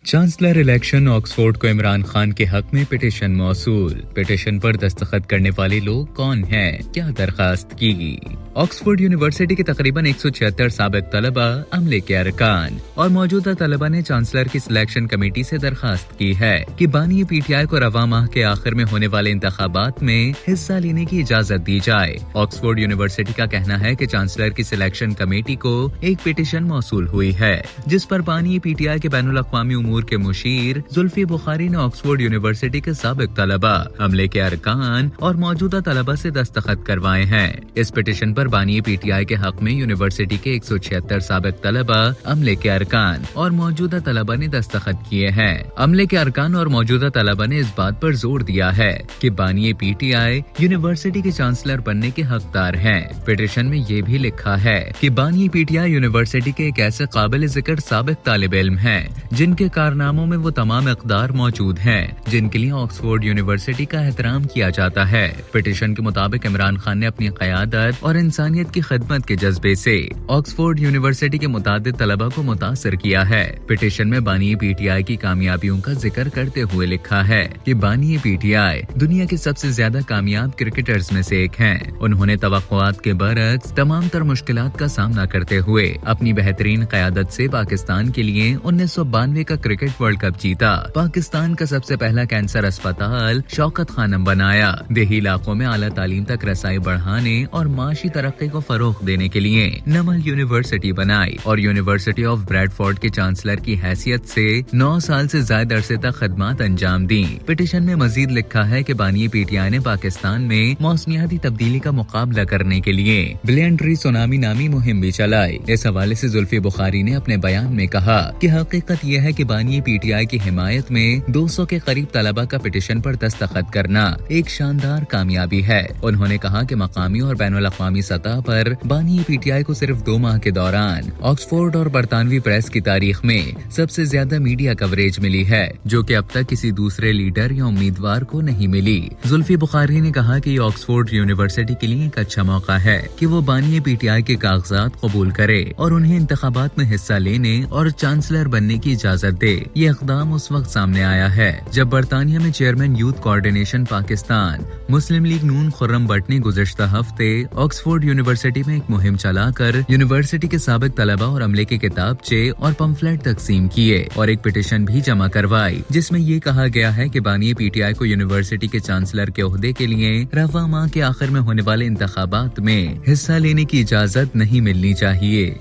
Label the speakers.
Speaker 1: Chancellor election Oxford को इमरान खान के हक में पिटीशन मौसूल। पिटीशन पर दस्तखत करने वाले लोग कौन हैं? क्या दरखास्त की? ऑक्सफोर्ड यूनिवर्सिटी के तकरीबन 176 साबिक तलबा, अमले के अरकान और मौजूदा तलबा ने चांसलर की सिलेक्शन कमेटी से दरखास्त की है कि बानी पीटीआई को रवा माह के आखिर में होने वाले इंतखाबात में हिस्सा लेने की इजाजत दी जाए। ऑक्सफोर्ड यूनिवर्सिटी का कहना है कि चांसलर की सिलेक्शन कमेटी को एक पिटीशन मौसूल हुई है जिस पर बानी पीटीआई के बैनुल अक़वामी उमूर के मुशीर जुल्फी बुखारी ने ऑक्सफोर्ड यूनिवर्सिटी के साबिक तलबा, अमले के अरकान और मौजूदा तलबा से दस्तखत करवाए हैं। इस पिटीशन पर बानी पीटीआई के हक में यूनिवर्सिटी के 176 साबिक तलबा, अमले के अरकान और मौजूदा तलबा ने दस्तखत किए हैं। अमले के अरकान और मौजूदा तलबा ने इस बात पर जोर दिया है कि बानी पीटीआई यूनिवर्सिटी के चांसलर बनने के हकदार हैं। पिटीशन में ये भी लिखा है कि बानी पीटीआई यूनिवर्सिटी के एक ऐसे काबिल जिक्र साबिक तालिब इल्म हैं जिनके कारनामों में वो तमाम इक़दार मौजूद हैं जिनके लिए ऑक्सफोर्ड यूनिवर्सिटी का एहतराम किया जाता है। पिटीशन के मुताबिक इमरान खान ने अपनी क़यादत और इंसानियत की खिदमत के जज्बे से ऑक्सफोर्ड यूनिवर्सिटी के मुतादिद तलबा को मुतासर किया है। पिटीशन में बानी पीटीआई की कामयाबियों का जिक्र करते हुए लिखा है कि बानी पीटीआई दुनिया के सबसे ज्यादा कामयाब क्रिकेटर्स में से एक हैं। उन्होंने तवक्कुआत के बरअक्स तमाम तर मुश्किलात का सामना करते हुए अपनी बेहतरीन क़यादत से पाकिस्तान के लिए 1992 का क्रिकेट वर्ल्ड कप जीता, पाकिस्तान का सबसे पहला कैंसर अस्पताल शौकत खानम बनाया, देही इलाकों में आला तालीम तक रसाई बढ़ाने और माशी तरक्की को फरोग देने के लिए नमल यूनिवर्सिटी बनाई और यूनिवर्सिटी ऑफ ब्रैडफोर्ड के चांसलर की हैसियत से 9 साल से ज्यादा अरसे तक खदमात अंजाम दी। पिटीशन में मजीद लिखा है कि बानी पीटीआई ने पाकिस्तान में मौसमियाती तब्दीली का मुकाबला करने के लिए ब्लियंट्री सुनामी नामी मुहिम भी चलाई। इस हवाले से जुल्फी बुखारी ने अपने बयान में कहा कि हकीकत यह है कि बानी पीटीआई की हिमायत में 200 के करीब तलबा का पिटीशन पर दस्तखत करना एक शानदार कामयाबी है। उन्होंने कहा कि मकामी और बैनुल अक़वामी सतह पर बानी पीटीआई को सिर्फ 2 माह के दौरान ऑक्सफोर्ड और बरतानवी प्रेस की तारीख में सबसे ज्यादा मीडिया कवरेज मिली है जो कि अब तक किसी दूसरे लीडर या उम्मीदवार को नहीं मिली। जुल्फी बुखारी ने कहा कि ऑक्सफोर्ड यूनिवर्सिटी के लिए एक अच्छा मौका है कि वो बानी पीटीआई के कागजात कबूल करे और उन्हें इंतखाबात में हिस्सा लेने और चांसलर बनने की इजाजत दे। ये इक़दाम उस वक्त सामने आया है जब बरतानिया में chairman youth coordination Pakistan Muslim league Noon Khurram but ने गुज़िश्ता हफ्ते ऑक्सफोर्ड यूनिवर्सिटी में एक मुहिम चलाकर यूनिवर्सिटी के साबिक तलबा और अमले के किताबचे और पंफलेट तकसीम किए और एक पिटीशन भी जमा करवाई जिसमें ये कहा गया है कि बानी पीटीआई को यूनिवर्सिटी के चांसलर के ओहदे के लिए रवा माह के आखिर में होने वाले इंतखाबात में हिस्सा लेने की इजाजत नहीं मिलनी चाहिए।